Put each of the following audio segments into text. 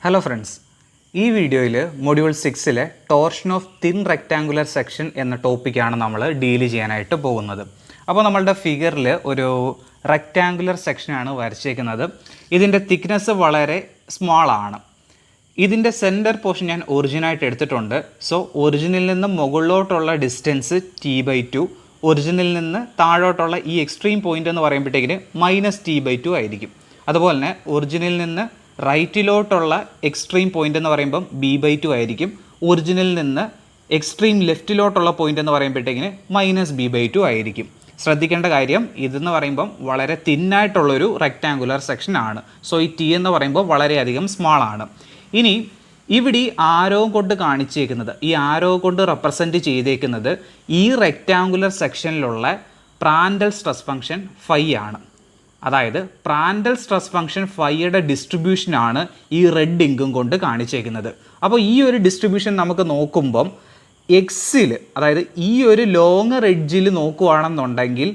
Hello friends, ഈ വീഡിയോയിൽ module 6-ലെ torsion of thin rectangular section എന്ന ടോപ്പിക്കാണ് നമ്മൾ ഡീൽ ചെയ്യാനായിട്ട് പോകുന്നത്. അപ്പോൾ നമ്മളുടെ ഫിഗറിൽ ഒരു റെക്റ്റാങ്കുലർ സെക്ഷനാണ് വരച്ചേക്കുന്നത്. ഇതിൻ്റെ തിക്നെസ് വളരെ സ്മോൾ ആണ്. ഇതിൻ്റെ സെൻറ്റർ പോർഷൻ ഞാൻ ഒറിജിനായിട്ട് എടുത്തിട്ടുണ്ട്. സോ ഒറിജിനിൽ നിന്ന് മുകളിലോട്ടുള്ള ഡിസ്റ്റൻസ് t/2, ഒറിജിനിൽ നിന്ന് താഴോട്ടുള്ള ഈ എക്സ്ട്രീം പോയിൻ്റ് എന്ന് പറയുമ്പോഴത്തേക്കിന് -t/2 ആയിരിക്കും. അതുപോലെ തന്നെ ഒറിജിനിൽ നിന്ന് റൈറ്റിലോട്ടുള്ള എക്സ്ട്രീം പോയിൻ്റ് എന്ന് പറയുമ്പം b/2 ആയിരിക്കും. ഒറിജിനിൽ നിന്ന് എക്സ്ട്രീം ലെഫ്റ്റിലോട്ടുള്ള പോയിൻ്റ് എന്ന് പറയുമ്പോഴത്തേക്കിന് -b/2 ആയിരിക്കും. ശ്രദ്ധിക്കേണ്ട കാര്യം, ഇതെന്ന് പറയുമ്പം വളരെ തിന്നായിട്ടുള്ളൊരു റെക്റ്റാങ്കുലർ സെക്ഷൻ ആണ്. സോ ഈ ടി എന്ന് പറയുമ്പോൾ വളരെയധികം സ്മാൾ ആണ്. ഇനി ഇവിടെ ആരോ കൊണ്ട് കാണിച്ചേക്കുന്നത്, ഈ ആരോ കൊണ്ട് റെപ്രസെൻറ്റ് ചെയ്തേക്കുന്നത് ഈ റെക്റ്റാങ്കുലർ സെക്ഷനിലുള്ള പ്രാൻഡൽ സ്ട്രെസ് ഫംഗ്ഷൻ ഫൈ ആണ്. അതായത് പ്രാൻഡൽ സ്ട്രെസ് ഫംഗ്ഷൻ ഫൈയുടെ ഡിസ്ട്രിബ്യൂഷനാണ് ഈ റെഡ് ഇങ്കും കൊണ്ട് കാണിച്ചേക്കുന്നത്. അപ്പോൾ ഈ ഒരു ഡിസ്ട്രിബ്യൂഷൻ നമുക്ക് നോക്കുമ്പം എക്സിൽ, അതായത് ഈ ഒരു ലോങ്ങർ എഡ്ജിൽ നോക്കുകയാണെന്നുണ്ടെങ്കിൽ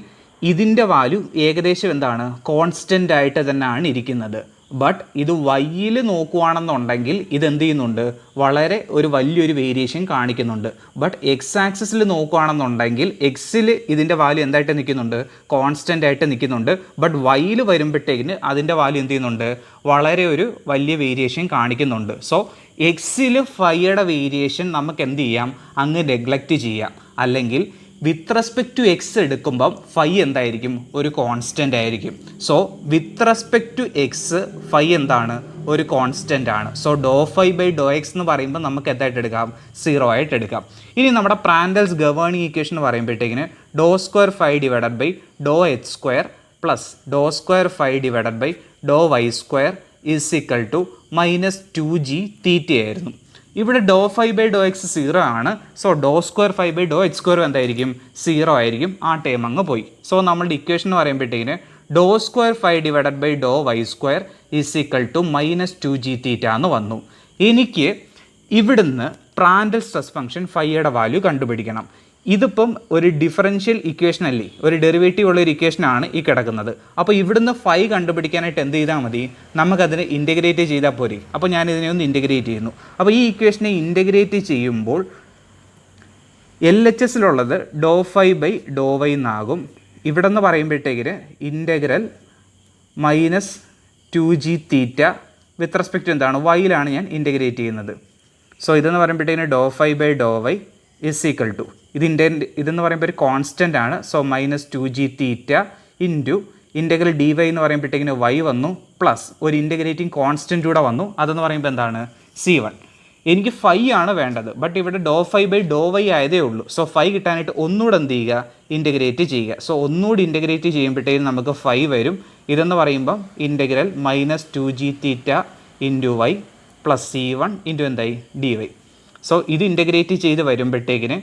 ഇതിൻ്റെ വാല്യൂ ഏകദേശം എന്താണ്, കോൺസ്റ്റൻ്റ് ആയിട്ട് തന്നെയാണ് ഇരിക്കുന്നത്. ബട്ട് ഇത് വൈയിൽ നോക്കുകയാണെന്നുണ്ടെങ്കിൽ ഇതെന്ത് ചെയ്യുന്നുണ്ട്, വളരെ ഒരു വലിയൊരു വേരിയേഷൻ കാണിക്കുന്നുണ്ട്. ബട്ട് എക്സ് ആക്സിസിൽ നോക്കുകയാണെന്നുണ്ടെങ്കിൽ എക്സിൽ ഇതിൻ്റെ വാല്യൂ എന്തായിട്ട് നിൽക്കുന്നുണ്ട്, കോൺസ്റ്റൻ്റ് ആയിട്ട് നിൽക്കുന്നുണ്ട്. ബട്ട് വൈയിൽ വരുമ്പോഴത്തേക്കിന് അതിൻ്റെ വാല്യൂ എന്ത് ചെയ്യുന്നുണ്ട്, വളരെ ഒരു വലിയ വേരിയേഷൻ കാണിക്കുന്നുണ്ട്. സോ എക്സിൽ ഫൈയുടെ വേരിയേഷൻ നമുക്ക് എന്ത് ചെയ്യാം, അങ്ങ് നെഗ്ലക്റ്റ് ചെയ്യാം. അല്ലെങ്കിൽ വിത്ത് റെസ്പെക്ട് ടു എക്സ് എടുക്കുമ്പം ഫൈ എന്തായിരിക്കും, ഒരു കോൺസ്റ്റൻ്റ് ആയിരിക്കും. So with respect to X phi എന്താണ്, ഒരു കോൺസ്റ്റൻ്റ് ആണ്. സോ ∂φ/∂x എന്ന് പറയുമ്പോൾ നമുക്ക് എന്തായിട്ട് എടുക്കാം, 0 ആയിട്ട് എടുക്കാം. ഇനി നമ്മുടെ പ്രാൻഡൽസ് ഗവേണിംഗ് ഇക്വേഷൻ എന്ന് പറയുമ്പോഴത്തേക്കിന് ∂2φ/∂h² plus ∂2φ/∂y² is equal to -2g θ ആയിരുന്നു. ഇവിടെ ∂φ/∂x 0 ആണ്. സോ ∂2φ/∂h² എന്തായിരിക്കും, 0 ആയിരിക്കും. ആ ടേം അങ്ങ് പോയി. സോ നമ്മളുടെ ഇക്വേഷൻ എന്ന് പറയുമ്പോഴത്തേക്കിന് ∂2φ/∂y² is equal to -2g θ എന്ന് വന്നു. എനിക്ക് ഇവിടുന്ന് പ്രാൻഡൽ സ്ട്രെസ് ഫംഗ്ഷൻ ഫൈയുടെ വാല്യൂ കണ്ടുപിടിക്കണം. ഇതിപ്പം ഒരു ഡിഫറൻഷ്യൽ ഇക്വേഷൻ അല്ലേ, ഒരു ഡെറിവേറ്റീവ് ഉള്ളൊരു ഇക്വേഷനാണ് ഈ കിടക്കുന്നത്. അപ്പോൾ ഇവിടുന്ന് ഫൈ കണ്ടുപിടിക്കാനായിട്ട് എന്ത് ചെയ്താൽ മതി, നമുക്കതിനെ ഇൻറ്റഗ്രേറ്റ് ചെയ്താൽ പോരെ. അപ്പോൾ ഞാനിതിനെ ഒന്ന് ഇൻറ്റഗ്രേറ്റ് ചെയ്യുന്നു. അപ്പോൾ ഈ ഇക്വേഷനെ ഇൻറ്റഗ്രേറ്റ് ചെയ്യുമ്പോൾ LHSലുള്ളത് ∂φ/∂y എന്നാകും. ഇവിടെ നിന്ന് പറയുമ്പോഴത്തേക്കിന് ഇൻറ്റഗ്രൽ -2g θ വിത്ത് റെസ്പെക്റ്റ് എന്താണ്, വൈയിലാണ് ഞാൻ ഇൻറ്റഗ്രേറ്റ് ചെയ്യുന്നത്. സോ ഇതെന്ന് പറയുമ്പോഴത്തേക്കിന് ∂φ/∂y ഈസ് ഈക്വൽ ടു ഇതെന്ന് പറയുമ്പോൾ ഒരു കോൺസ്റ്റൻ്റ് ആണ്. So -2g θ into integral dy എന്ന് പറയുമ്പോഴത്തേക്കിന് y വന്നു, പ്ലസ് ഒരു ഇൻറ്റഗ്രേറ്റിംഗ് കോൺസ്റ്റൻ്റ് കൂടെ വന്നു. അതെന്ന് പറയുമ്പോൾ എന്താണ്, c1. എനിക്ക് ഫൈ ആണ് വേണ്ടത്. ബട്ട് ഇവിടെ ∂φ/∂y ആയതേ ഉള്ളൂ. സോ ഫൈ കിട്ടാനായിട്ട് ഒന്നുകൂടെ എന്ത് ചെയ്യുക, ഇൻറ്റഗ്രേറ്റ് ചെയ്യുക. സോ ഒന്നുകൂടി ഇൻറ്റഗ്രേറ്റ് ചെയ്യുമ്പോഴത്തേക്കും നമുക്ക് ഫൈ വരും. ഇതെന്ന് പറയുമ്പം integral -2g θ into y plus c1 into എന്തായി dy. സോ ഇത് ഇൻറ്റഗ്രേറ്റ് ചെയ്ത് വരുമ്പോഴത്തേക്കിന്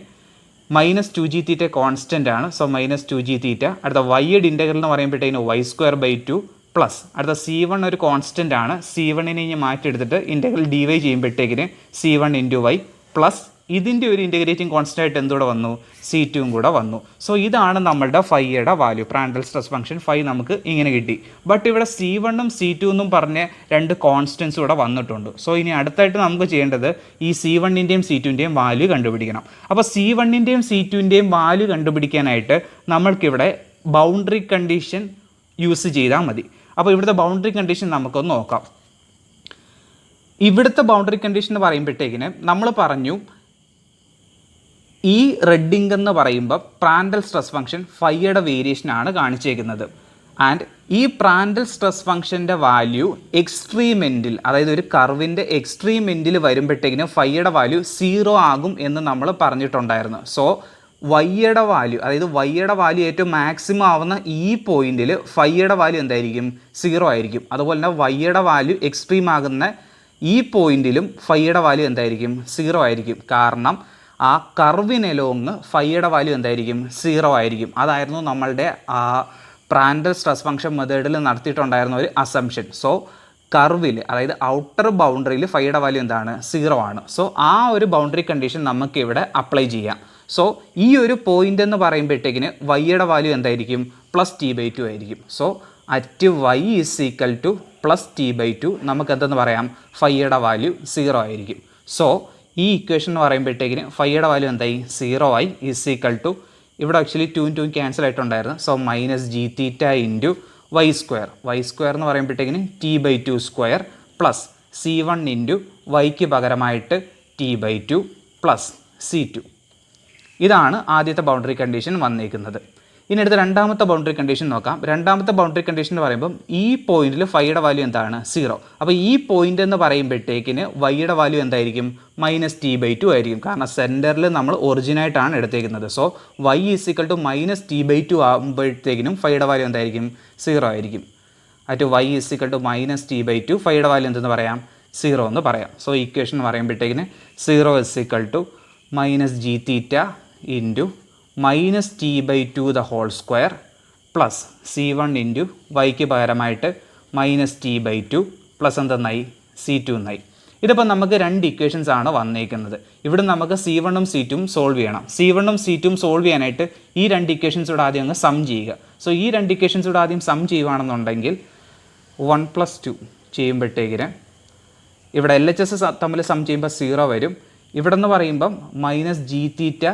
-2g θ കോൺസ്റ്റൻ്റ് ആണ്. So -2g θ. അടുത്ത വൈയുടെ ഇൻറ്റഗ്രൽ എന്ന് പറയുമ്പോഴത്തേക്കിന് y²/2 പ്ലസ് അടുത്ത c1 ഒരു കോൺസ്റ്റൻ്റ് ആണ്. c1നെ ഇനി മാറ്റിയെടുത്തിട്ട് ഇൻറ്റഗ്രൽ dy ചെയ്യുമ്പോഴത്തേക്കിന് c1 ഇൻറ്റു y പ്ലസ് ഇതിൻ്റെ ഒരു ഇൻറ്റഗ്രേറ്റിംഗ് കോൺസ്റ്റൻ്റ് ആയിട്ട് എന്തുകൂടെ വന്നു, c2 കൂടെ വന്നു. സോ ഇതാണ് നമ്മളുടെ ഫൈയുടെ വാല്യൂ. പ്രാൻഡൽ സ്ട്രെസ് ഫംഗ്ഷൻ ഫൈ നമുക്ക് ഇങ്ങനെ കിട്ടി. ബട്ട് ഇവിടെ c1ഉം c2 എന്നും പറഞ്ഞ് രണ്ട് കോൺസ്റ്റൻസ് ഇവിടെ വന്നിട്ടുണ്ട്. സോ ഇനി അടുത്തായിട്ട് നമുക്ക് ചെയ്യേണ്ടത് ഈ c1ൻ്റെയും c2ൻ്റെയും വാല്യൂ കണ്ടുപിടിക്കണം. അപ്പോൾ c1ൻ്റെയും c2ൻ്റെയും വാല്യൂ കണ്ടുപിടിക്കാനായിട്ട് നമ്മൾക്കിവിടെ ബൗണ്ടറി കണ്ടീഷൻ യൂസ് ചെയ്താൽ മതി. അപ്പോൾ ഇവിടുത്തെ ബൗണ്ടറി കണ്ടീഷൻ നമുക്കൊന്ന് നോക്കാം. ഇവിടുത്തെ ബൗണ്ടറി കണ്ടീഷൻ എന്ന് പറയുമ്പോഴത്തേക്കിന് നമ്മൾ പറഞ്ഞു ഈ റെഡിങ് എന്ന് പറയുമ്പോൾ പ്രാൻഡൽ സ്ട്രെസ് ഫംഗ്ഷൻ ഫൈയുടെ വേരിയേഷനാണ് കാണിച്ചേക്കുന്നത്. ആൻഡ് ഈ പ്രാൻഡൽ സ്ട്രെസ് ഫംഗ്ഷൻ്റെ വാല്യൂ എക്സ്ട്രീം എൻഡിൽ, അതായത് ഒരു കർവിൻ്റെ എക്സ്ട്രീം എൻഡിൽ വരുമ്പോഴത്തേക്കിന് ഫൈയുടെ വാല്യൂ 0 ആകും എന്ന് നമ്മൾ പറഞ്ഞിട്ടുണ്ടായിരുന്നു. സോ വൈയുടെ വാല്യൂ, അതായത് വൈയുടെ വാല്യൂ ഏറ്റവും മാക്സിമം ആവുന്ന ഈ പോയിന്റിൽ ഫൈയുടെ വാല്യൂ എന്തായിരിക്കും, 0 ആയിരിക്കും. അതുപോലെ തന്നെ വൈയുടെ വാല്യൂ എക്സ്ട്രീം ആകുന്ന ഈ പോയിന്റിലും ഫൈയുടെ വാല്യൂ എന്തായിരിക്കും, 0 ആയിരിക്കും. കാരണം ആ കർവിനെലോങ് ഫൈയുടെ വാല്യൂ എന്തായിരിക്കും, 0 ആയിരിക്കും. അതായിരുന്നു നമ്മളുടെ പ്രാൻഡൽ സ്ട്രെസ് ഫംഗ്ഷൻ മെത്തേഡിൽ നടത്തിയിട്ടുണ്ടായിരുന്ന ഒരു അസംഷൻ. സോ കർവിൽ, അതായത് ഔട്ടർ ബൗണ്ടറിയിൽ ഫൈയുടെ വാല്യൂ എന്താണ്, 0 ആണ്. സോ ആ ഒരു ബൗണ്ടറി കണ്ടീഷൻ നമുക്കിവിടെ അപ്ലൈ ചെയ്യാം. സോ ഈ ഒരു പോയിൻ്റ് എന്ന് പറയുമ്പോഴത്തേക്കിന് വൈയുടെ വാല്യൂ എന്തായിരിക്കും, +t/2 ആയിരിക്കും. So at y is equal to plus T by two നമുക്ക് എന്തെന്ന് പറയാം, ഫൈയുടെ വാല്യൂ 0 ആയിരിക്കും. സോ ഈ ഇക്വേഷൻ എന്ന് പറയുമ്പോഴത്തേക്കിന് ഫൈയുടെ വാല്യൂ എന്തായി, 0 ആയി. ഈസ് ഈക്വൽ ടു ഇവിടെ ആക്ച്വലി 2 ക്യാൻസൽ ആയിട്ടുണ്ടായിരുന്നു. So minus G theta into Y square എന്ന് പറയുമ്പോഴത്തേക്കിന് T by two square plus C1 into വൈക്ക് പകരമായിട്ട് T by two plus C2. ഇതാണ് ആദ്യത്തെ ബൗണ്ടറി കണ്ടീഷൻ വന്നിരിക്കുന്നത്. ഇനി അടുത്ത രണ്ടാമത്തെ ബൗണ്ടറി കണ്ടീഷൻ നോക്കാം. രണ്ടാമത്തെ ബൗണ്ടറി കണ്ടീഷൻ എന്ന് പറയുമ്പം ഈ പോയിന്റിൽ ഫൈയുടെ വാല്യൂ എന്താണ്, 0. അപ്പോൾ ഈ പോയിന്റ് എന്ന് പറയുമ്പോഴത്തേക്കിന് വൈയുടെ വാല്യൂ എന്തായിരിക്കും, മൈനസ് ടി ബൈ ടു ആയിരിക്കും. കാരണം സെൻറ്ററിൽ നമ്മൾ ഒറിജിനായിട്ടാണ് എടുത്തേക്കുന്നത്. So Y is equal to minus T by two ആകുമ്പോഴത്തേക്കിനും ഫൈയുടെ വാല്യൂ എന്തായിരിക്കും, 0 ആയിരിക്കും. At Y is equal to minus T by two ഫൈയുടെ വാല്യൂ എന്തെന്ന് പറയാം, 0 എന്ന് പറയാം. സോ ഇക്വേഷൻ എന്ന് പറയുമ്പോഴത്തേക്കിന് 0 is equal to minus G theta into minus T by two the whole square plus C1 into വൈക്ക് പകരമായിട്ട് minus T by two plus എന്തെന്നായി, C2 എന്നായി. ഇതിപ്പോൾ നമുക്ക് രണ്ട് ഇക്വേഷൻസ് ആണ് വന്നേക്കുന്നത്. ഇവിടെ നമുക്ക് C1ഉം C2ഉം സോൾവ് ചെയ്യണം. C1ഉം C2ഉം സോൾവ് ചെയ്യാനായിട്ട് ഈ രണ്ട് ഇക്വേഷൻസോട് ആദ്യം അങ്ങ് സം ചെയ്യുക. സോ ഈ രണ്ട് ഇക്വേഷൻസോട് ആദ്യം സം ചെയ്യുകയാണെന്നുണ്ടെങ്കിൽ 1 + 2 ചെയ്യുമ്പോഴത്തേക്കിന് ഇവിടെ LHS തമ്മിൽ സം ചെയ്യുമ്പോൾ 0 വരും. ഇവിടെ എന്ന് പറയുമ്പം minus G theta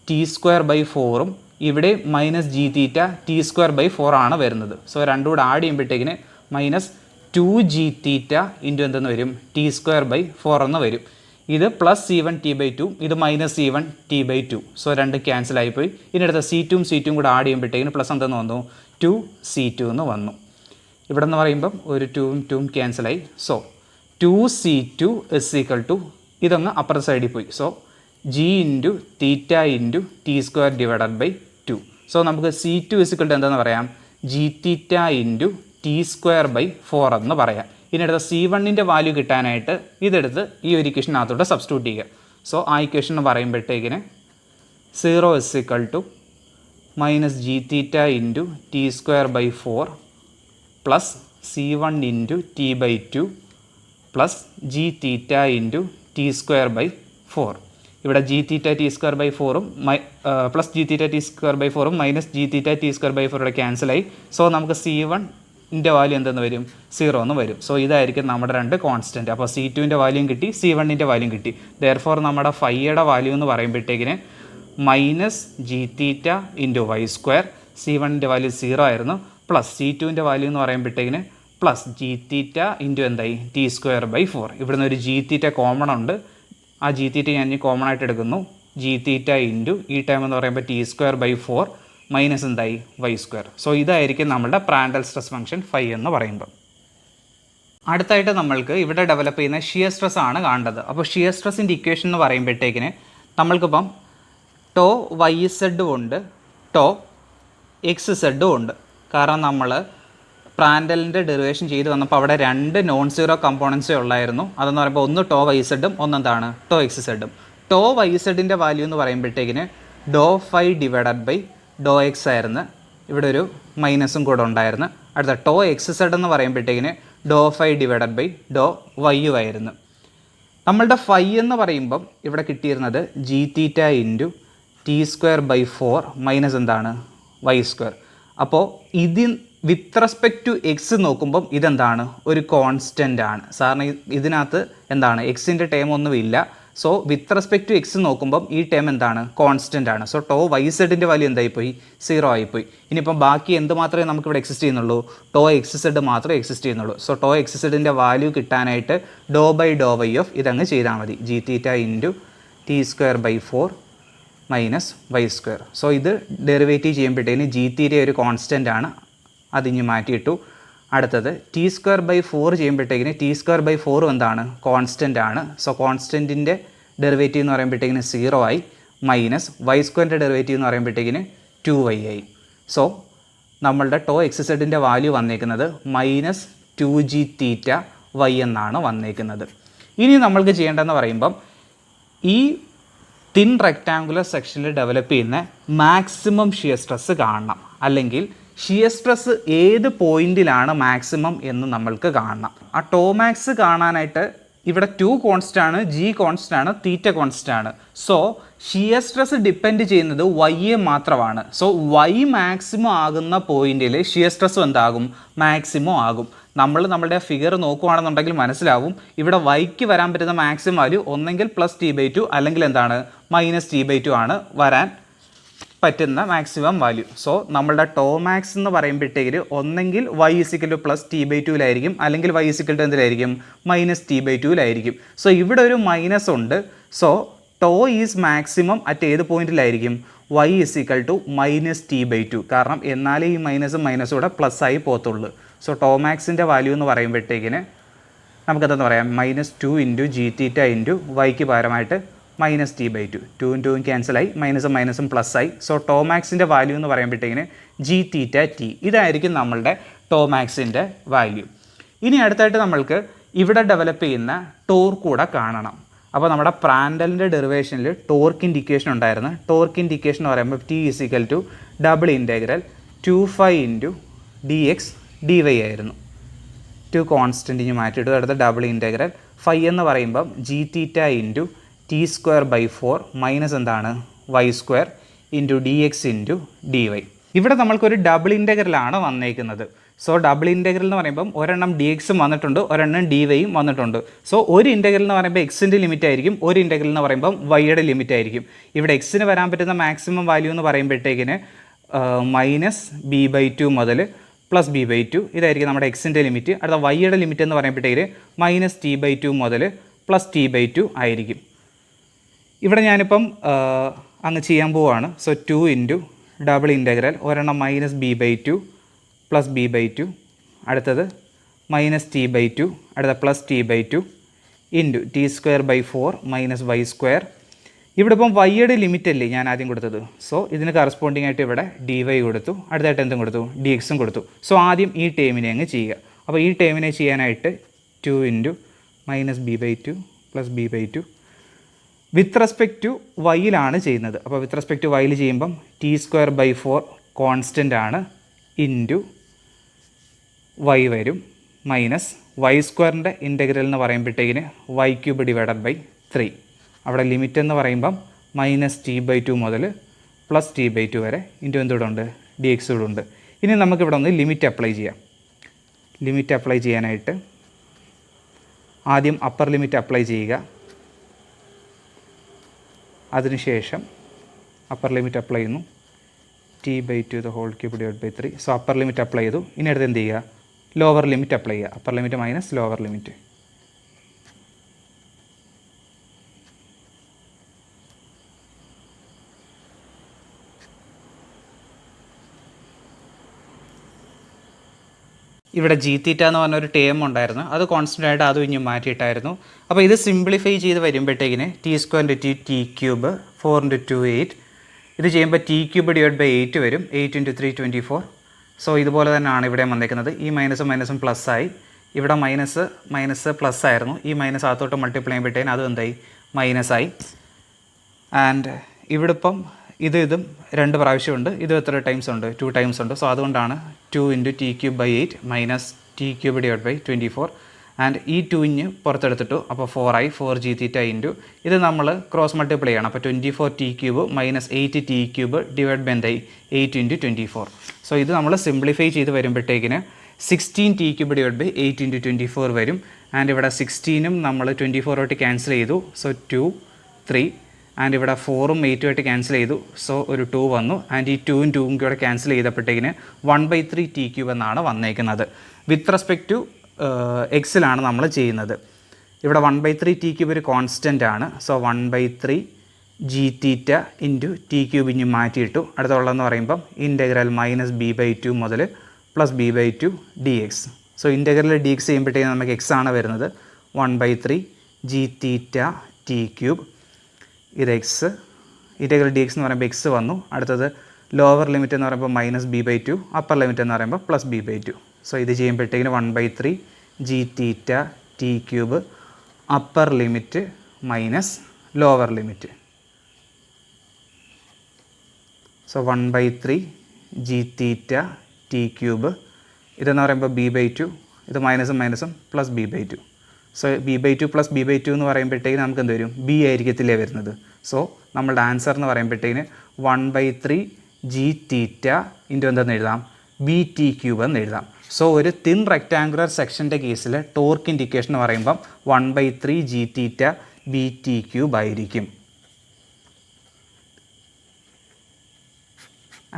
T square by 4ഉം ഇവിടെ minus G theta T square by 4 ആണ് വരുന്നത്. സോ രണ്ടും കൂടെ ആഡ് ചെയ്യുമ്പോഴത്തേക്കിന് മൈനസ് 2g തീറ്റ ഇൻറ്റു എന്തെന്ന് വരും, ടി സ്ക്വയർ ബൈ 4 എന്ന് വരും. ഇത് പ്ലസ് C1 ടി ബൈ 2, ഇത് minus C1 T by 2. So രണ്ട് ക്യാൻസൽ ആയിപ്പോയി. ഇനി അടുത്ത C2ഉം കൂടെ ആഡ് ചെയ്യുമ്പോഴത്തേക്കിന് പ്ലസ് എന്തെന്ന് വന്നു, 2C2 എന്ന് വന്നു. ഇവിടെ എന്ന് പറയുമ്പം ഒരു 2ഉം ക്യാൻസലായി. So 2C2 is equal to ഇതങ്ങ് അപ്പർ സൈഡിൽ പോയി. So G into theta into T square divided by 2. So നമുക്ക് C2 ഇസ് ഈക്വൽ ടു എന്താണെന്ന് പറയാം, G theta into T square by 4 എന്ന് പറയാം. ഇനി അടുത്ത C1ൻ്റെ വാല്യൂ കിട്ടാനായിട്ട് ഇതെടുത്ത് ഈ ഒരു ഇക്വേഷനകത്തോട്ട് സബ്സ്റ്റിറ്റ്യൂട്ട് ചെയ്യുക. സോ ആ ഇക്വേഷൻ എന്ന് പറയുമ്പോഴത്തേക്കിന് 0 is equal to minus G theta into T square by 4 plus C1 into T by 2 plus G theta into T square by 4. ഇവിടെ G theta T square by 4ഉം plus G theta T square by 4ഉം minus G theta T square by 4 ഇവിടെ ക്യാൻസലായി. So നമുക്ക് C1ൻ്റെ value എന്തെന്ന് വരും, 0 എന്ന് വരും. So ഇതായിരിക്കും നമ്മുടെ രണ്ട് കോൺസ്റ്റൻറ്റ്. അപ്പോൾ C2ൻ്റെ വാല്യൂം കിട്ടി, C1ൻ്റെ വാല്യൂം കിട്ടി. ദെയർഫോർ നമ്മുടെ ഫൈയുടെ വാല്യൂ എന്ന് പറയുമ്പോഴത്തേക്കിന് minus G theta into Y square, C1ൻ്റെ വാല്യൂ 0 ആയിരുന്നു, പ്ലസ് C2ൻ്റെ വാല്യൂ എന്ന് പറയുമ്പോഴത്തേക്കിന് പ്ലസ് ജി തീറ്റ ഇൻറ്റു എന്തായി, ടി സ്ക്വയർ ബൈ 4. ഇവിടുന്ന് ഒരു ജി തീറ്റ കോമൺ ഉണ്ട്. ആ ജി തീറ്റ ഞാൻ കോമൺ ആയിട്ട് എടുക്കുന്നു. ജി തീറ്റ ഇൻറ്റു ഈ ടൈം എന്ന് പറയുമ്പോൾ ടി സ്ക്വയർ ബൈ 4 മൈനസ് എന്തായി, വൈ സ്ക്വയർ. സോ ഇതായിരിക്കും നമ്മുടെ പ്രാൻഡൽ സ്ട്രെസ് ഫംഗ്ഷൻ ഫൈ എന്ന് പറയുമ്പോൾ. അടുത്തായിട്ട് നമ്മൾക്ക് ഇവിടെ ഡെവലപ്പ് ചെയ്യുന്ന ഷിയർ സ്ട്രെസ് ആണ് കാണേണ്ടത്. അപ്പോൾ ഷിയർ സ്ട്രെസ്സിൻ്റെ ഇക്വേഷൻ എന്ന് പറയുമ്പോഴത്തേക്കിന് നമ്മൾക്കിപ്പം ടോ വൈ സെഡും ഉണ്ട്, ടോ എക്സ് സെഡും ഉണ്ട്. കാരണം നമ്മൾ പ്രാൻഡലിൻ്റെ ഡെറിവേഷൻ ചെയ്ത് വന്നപ്പോൾ അവിടെ രണ്ട് നോൺ സീറോ കമ്പോണൻസേ ഉള്ളായിരുന്നു. അതെന്ന് പറയുമ്പോൾ ഒന്ന് ടോ വൈ സെഡും ഒന്നെന്താണ്, ടോ എക്സ് സെഡും. ടോ വൈ സെഡിൻ്റെ വാല്യൂ എന്ന് പറയുമ്പോഴത്തേക്കിന് dow phi divided by dow X ആയിരുന്നു. ഇവിടെ ഒരു മൈനസും കൂടെ ഉണ്ടായിരുന്നു. അടുത്ത ടോ എക്സ് സെഡ് എന്ന് പറയുമ്പോഴത്തേക്കിന് dow phi divided by dow വൈയും ആയിരുന്നു. നമ്മളുടെ ഫൈ എന്ന് പറയുമ്പം ഇവിടെ കിട്ടിയിരുന്നത് G theta into T square by 4 minus എന്താണ്, വൈ സ്ക്വയർ. അപ്പോൾ വിത്ത് റെസ്പെക്ട് ടു എക്സ് നോക്കുമ്പം ഇതെന്താണ്, ഒരു കോൺസ്റ്റൻ്റ് ആണ്. സാറിന് ഇതിനകത്ത് എന്താണ്, എക്സിൻ്റെ ടേം ഒന്നുമില്ല. So with respect to X നോക്കുമ്പം ഈ ടേം എന്താണ്, കോൺസ്റ്റൻ്റ് ആണ്. സോ ടോ വൈ സെഡിൻ്റെ വാല്യൂ എന്തായിപ്പോയി, 0 ആയിപ്പോയി. ഇനിയിപ്പം ബാക്കി എന്ത് മാത്രമേ നമുക്കിവിടെ എക്സിസ്റ്റ് ചെയ്യുന്നുള്ളൂ, ടോ എക്സ് സെഡ് മാത്രമേ എക്സിസ്റ്റ് ചെയ്യുന്നുള്ളൂ. സോ ടോ എക്സ് സെഡിൻ്റെ വാല്യൂ കിട്ടാനായിട്ട് do by do Y of ഇതങ്ങ് ചെയ്താൽ മതി. G theta into T square by 4 minus Y square. So ഇത് ഡെറിവേറ്റീവ് ചെയ്യുമ്പോഴത്തേന് ജി തീറ്റ ഒരു കോൺസ്റ്റൻ്റ് ആണ്, അതിഞ്ഞ് മാറ്റിയിട്ടു. അടുത്തത് ടി സ്ക്വയർ ബൈ 4 ചെയ്യുമ്പോഴത്തേക്കിന് ടി സ്ക്വയർ ബൈ 4 എന്താണ്, കോൺസ്റ്റൻ്റ് ആണ്. സോ കോൺസ്റ്റൻറ്റിൻ്റെ ഡെറിവേറ്റീവ് എന്ന് പറയുമ്പോഴത്തേക്കിന് 0 ആയി, മൈനസ് വൈ സ്ക്വയറിൻ്റെ ഡെറിവേറ്റീവ് എന്ന് പറയുമ്പോഴത്തേക്കിന് 2y ആയി. സോ നമ്മളുടെ ടോ എക്സ് സെഡിൻ്റെ വാല്യൂ വന്നേക്കുന്നത് മൈനസ് 2g തീറ്റ വൈ എന്നാണ് വന്നേക്കുന്നത്. ഇനി നമ്മൾക്ക് ചെയ്യേണ്ടതെന്ന് പറയുമ്പം ഈ തിൻ റെക്റ്റാങ്കുലർ സെക്ഷനിൽ ഡെവലപ്പ് ചെയ്യുന്ന മാക്സിമം ഷിയർ സ്ട്രെസ് കാണണം, അല്ലെങ്കിൽ ഷിയർ സ്ട്രെസ് ഏത് പോയിന്റിലാണ് മാക്സിമം എന്ന് നമ്മൾക്ക് കാണണം. ആ ടോ മാക്സ് കാണാനായിട്ട് ഇവിടെ 2 കോൺസ്റ്റൻ്റ് ആണ്, ജി കോൺസ്റ്റൻ്റ് ആണ്, തീറ്റ കോൺസ്റ്റൻ്റ് ആണ്. സോ ഷിയർ സ്ട്രെസ് ഡിപ്പെൻഡ് ചെയ്യുന്നത് വൈയെ മാത്രമാണ്. സോ വൈ മാക്സിമം ആകുന്ന പോയിന്റിൽ ഷിയർ സ്ട്രെസ് എന്താകും, മാക്സിമം ആകും. നമ്മുടെ ഫിഗർ നോക്കുകയാണെന്നുണ്ടെങ്കിൽ മനസ്സിലാവും ഇവിടെ വൈക്ക് വരാൻ പറ്റുന്ന മാക്സിമം വാല്യൂ ഒന്നെങ്കിൽ +t/2 അല്ലെങ്കിൽ എന്താണ് -t/2 ആണ് വരാൻ പറ്റുന്ന മാക്സിമം വാല്യൂ. സോ നമ്മളുടെ ടോ മാക്സ് എന്ന് പറയുമ്പോഴത്തേക്ക് ഒന്നെങ്കിൽ y +t/2 അല്ലെങ്കിൽ y എന്തിലായിരിക്കും -t/2 സോ ഇവിടെ ഒരു മൈനസ് ഉണ്ട്. So tau is maximum at ഏത് പോയിന്റിലായിരിക്കും y -t/2 കാരണം എന്നാലേ ഈ മൈനസും കൂടെ പ്ലസ് ആയി പോകത്തുള്ളൂ. സോ ടോ മാക്സിൻ്റെ വാല്യൂ എന്ന് പറയുമ്പോഴത്തേക്കിന് നമുക്കെന്താണെന്ന് പറയാം -2 × gθ × വൈക്ക് പകരമായിട്ട് -t/2 2 2 ക്യാൻസലായി മൈനസും പ്ലസ് ആയി. സോ ടോ മാക്സിൻ്റെ വാല്യൂ എന്ന് പറയുമ്പോഴത്തേക്കിന് gθt ഇതായിരിക്കും നമ്മളുടെ ടോ മാക്സിൻ്റെ വാല്യൂ. ഇനി അടുത്തായിട്ട് നമ്മൾക്ക് ഇവിടെ ഡെവലപ്പ് ചെയ്യുന്ന ടോർക്ക് കൂടെ കാണണം. അപ്പോൾ നമ്മുടെ പ്രാൻഡലിൻ്റെ ഡെറിവേഷനിൽ ടോർക്കിൻ്റെ ഇക്വേഷൻ ഉണ്ടായിരുന്നു. ടോർക്കിൻ്റെ ഇക്വേഷൻ എന്ന് പറയുമ്പോൾ t = $2π dx dy ആയിരുന്നു. 2 കോൺസ്റ്റൻറ്റിന് മാറ്റിയിട്ട് അടുത്ത ഡബിൾ ഇൻറ്റഗ്രൽ ഫൈ എന്ന് പറയുമ്പം gθ × t²/4 മൈനസ് എന്താണ് y² × dx × dy. ഇവിടെ നമ്മൾക്കൊരു ഡബിൾ ഇൻറ്റഗ്രലാണ് വന്നേക്കുന്നത്. സോ ഡബിൾ ഇൻറ്റഗ്രൽ എന്ന് പറയുമ്പം ഒരെണ്ണം ഡി എക്സും വന്നിട്ടുണ്ട്, ഒരെണ്ണം ഡി വൈയും വന്നിട്ടുണ്ട്. സോ ഒരു ഇൻറ്റഗ്രൽ എന്ന് പറയുമ്പോൾ എക്സിൻ്റെ ലിമിറ്റ് ആയിരിക്കും, ഒരു ഇൻറ്റഗ്രൽ എന്ന് പറയുമ്പം വൈയുടെ ലിമിറ്റ് ആയിരിക്കും. ഇവിടെ എക്സിന് വരാൻ പറ്റുന്ന മാക്സിമം വാല്യൂ എന്ന് പറയുമ്പോഴത്തേക്കിന് -b/2 മുതൽ +b/2 ഇതായിരിക്കും നമ്മുടെ എക്സിൻ്റെ ലിമിറ്റ്. അടുത്ത വൈയുടെ ലിമിറ്റ് എന്ന് പറയുമ്പോഴത്തേക്ക് -t/2 മുതൽ +t/2 ആയിരിക്കും. ഇവിടെ ഞാനിപ്പം അങ്ങ് ചെയ്യാൻ പോവുകയാണ്. സോ 2 × ഡബിൾ ഇൻറ്റഗ്രൽ ഒരെണ്ണം -b/2 +b/2 അടുത്തത് -t/2 അടുത്ത +t/2 × t²/4 -y². ഇവിടെ ഇപ്പം വൈയുടെ ലിമിറ്റ് അല്ലേ ഞാൻ ആദ്യം കൊടുത്തത്. സോ ഇതിന് കറസ്പോണ്ടിങ് ആയിട്ട് ഇവിടെ dy കൊടുത്തു, അടുത്തായിട്ട് എന്തും കൊടുത്തു dxും കൊടുത്തു. സോ ആദ്യം ഈ ടേമിനെ അങ്ങ് ചെയ്യുക. അപ്പോൾ ഈ ടേമിനെ ചെയ്യാനായിട്ട് 2 × -b/2 +b/2 with respect to വൈയിലാണ് ചെയ്യുന്നത്. അപ്പോൾ വിത്ത് റെസ്പെക്ട് ടു വൈയിൽ ചെയ്യുമ്പം t²/4 കോൺസ്റ്റൻ്റ് ആണ് ഇൻറ്റു y വരും മൈനസ് y² ഇൻറ്റഗ്രൽ എന്ന് പറയുമ്പോഴത്തേക്കിന് y³ / 3. അവിടെ ലിമിറ്റ് എന്ന് പറയുമ്പം -t/2 മുതൽ +t/2 വരെ ഇൻറ്റു എന്തുകൂടെ ഉണ്ട് dx കൂടെ ഉണ്ട്. ഇനി നമുക്കിവിടെ ഒന്ന് ലിമിറ്റ് അപ്ലൈ ചെയ്യാം. ലിമിറ്റ് അപ്ലൈ ചെയ്യാനായിട്ട് ആദ്യം അപ്പർ ലിമിറ്റ് അപ്ലൈ ചെയ്യുക, അതിനുശേഷം അപ്പർ ലിമിറ്റ് അപ്ലൈ ചെയ്യുന്നു t/2 / 3. So upper limit apply ചെയ്തു. ഇനി അടുത്ത് എന്ത് ചെയ്യുക ലോവർ ലിമിറ്റ് അപ്ലൈ ചെയ്യുക. Upper limit minus lower limit. ഇവിടെ gθ എന്ന് പറഞ്ഞൊരു ടേം ഉണ്ടായിരുന്നു, അത് കോൺസ്റ്റൻ്റ് ആയിട്ട് അതും ഇനി മാറ്റിയിട്ടായിരുന്നു. അപ്പോൾ ഇത് സിംപ്ലിഫൈ ചെയ്ത് വരുമ്പോഴത്തേക്കിന് t² × t³ 4 × 2 8 ഇത് ചെയ്യുമ്പോൾ t³ / 8 വരും. 8 × 3 24. സോ ഇതുപോലെ തന്നെയാണ് ഇവിടെ വന്നേക്കുന്നത്. ഈ മൈനസും പ്ലസ് ആയി. ഇവിടെ മൈനസ് പ്ലസ് ആയിരുന്നു, ഈ മൈനസ് അകത്തോട്ട് മൾട്ടിപ്ലൈ ചെയ്യുമ്പോഴത്തേന് അതും എന്തായി മൈനസായി. ആൻഡ് ഇവിടെ ഇപ്പം ഇതും 2 പ്രാവശ്യമുണ്ട്, ഇത് എത്ര ടൈംസ് ഉണ്ട് 2 ടൈംസ് ഉണ്ട്. സോ അതുകൊണ്ടാണ് 2 × t³ / 8 -t³ / 24. ആൻഡ് ഈ 2 പുറത്തെടുത്തിട്ടു, അപ്പോൾ 4 ആയി. 4 gθ ഇൻറ്റു ഇത് നമ്മൾ ക്രോസ് മൾട്ടിപ്ലൈ ചെയ്യണം. അപ്പോൾ 24t³ - 8t³ ഡിവൈഡ് ബൈ എന്തായി 8 × 24. സോ ഇത് നമ്മൾ സിംപ്ലിഫൈ ചെയ്ത് വരുമ്പോഴത്തേക്കിന് 16t³ / 8 × 24 വരും. ആൻഡ് ഇവിടെ 16ഉം നമ്മൾ 24 ക്യാൻസൽ ചെയ്തു. സോ 2 3 ആൻഡ് ഇവിടെ 4ഉം 8ഉം ആയിട്ട് ക്യാൻസൽ ചെയ്തു. സോ ഒരു 2 വന്നു. ആൻഡ് ഈ 2ഉം 2ഉം കൂടെ ക്യാൻസൽ ചെയ്തപ്പോഴത്തേക്കിന് 1/3t³ എന്നാണ് വന്നേക്കുന്നത്. വിത്ത് റെസ്പെക്ട് ടു എക്സിലാണ് നമ്മൾ ചെയ്യുന്നത്. ഇവിടെ 1/3t³ ഒരു കോൺസ്റ്റൻ്റ് ആണ്. സോ 1/3 gθ ഇൻറ്റു t³ ഇനി മാറ്റിയിട്ടു. അടുത്തുള്ളതെന്ന് പറയുമ്പം ഇൻറ്റഗ്രൽ -b/2 മുതൽ +b/2 dx. So integral dx ചെയ്യുമ്പോഴത്തേക്കും നമുക്ക് x ആണ് വരുന്നത്. 1/3 gθ t³ ഇത് എക്സ്. ഇൻറ്റഗ്രൽ dx എന്ന് പറയുമ്പോൾ എക്സ് വന്നു. അടുത്തത് ലോവർ ലിമിറ്റ് എന്ന് പറയുമ്പോൾ -b/2, അപ്പർ ലിമിറ്റ് എന്ന് പറയുമ്പോൾ +b/2. സോ ഇത് ചെയ്യുമ്പോഴത്തേക്കിന് 1/3 gθ t³ upper limit minus lower limit. So 1/3 gθ t³ ഇതെന്ന് പറയുമ്പോൾ b/2, ഇത് മൈനസും +b/2. സോ b/2 + b/2 എന്ന് പറയുമ്പോഴത്തേക്ക് നമുക്ക് എന്ത് വരും b ആയിരിക്കത്തില്ലേ വരുന്നത്. സോ നമ്മളുടെ ആൻസർ എന്ന് പറയുമ്പോഴത്തേക്കിന് 1/3 gθ ഇൻറ്റു എന്തെന്ന് എഴുതാം bt³ എന്ന് എഴുതാം. സോ ഒരു തിൻ റെക്റ്റാങ്കുലർ സെക്ഷൻ്റെ കേസിൽ ടോർക്ക് ഇൻഡിക്കേഷൻ എന്ന് പറയുമ്പം 1/3 g theta b T cube ആയിരിക്കും.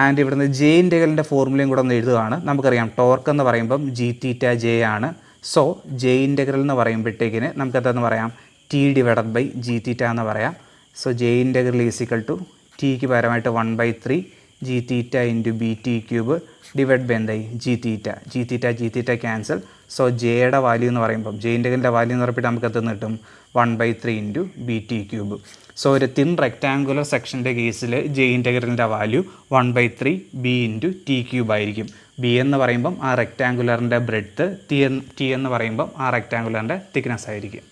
ആൻഡ് ഇവിടുന്ന് ജെ ഇൻ്റഗ്രലിൻ്റെ ഫോർമുലയും കൂടെ ഒന്ന് എഴുതുകയാണ്. നമുക്കറിയാം ടോർക്ക് എന്ന് പറയുമ്പം ജി തീറ്റ ജെ ആണ്. സോ ജെ ഇൻ്റഗ്രൽ എന്ന് പറയുമ്പോഴത്തേക്കിന് നമുക്കെന്താന്ന് പറയാം, t divided by g theta എന്ന് പറയാം. So j integral is equal to ടിക്ക് പകരമായിട്ട് 1/3 g theta into B T cube divide by എന്തായി g theta. G theta cancel. So ജെയുടെ വാല്യൂ എന്ന് പറയുമ്പം ജെ ഇൻ്റഗ്രലിൻ്റെ വാല്യൂ എന്ന് പറയുമ്പോൾ നമുക്ക് എത്തുന്ന കിട്ടും 1/3 into B T cube. So ഒരു തിൻ റെക്റ്റാങ്കുലർ സെക്ഷൻ്റെ കേസിൽ ജെ ഇൻ്റഗ്രലിൻ്റെ value 1/3 B into T cube ആയിരിക്കും. ബി എന്ന് പറയുമ്പം ആ റെക്റ്റാങ്കുലറിൻ്റെ ബ്രെഡ്ത്ത്, ടി എന്ന് പറയുമ്പം ആ റെക്റ്റാങ്കുലറിൻ്റെ തിക്നെസ് ആയിരിക്കും.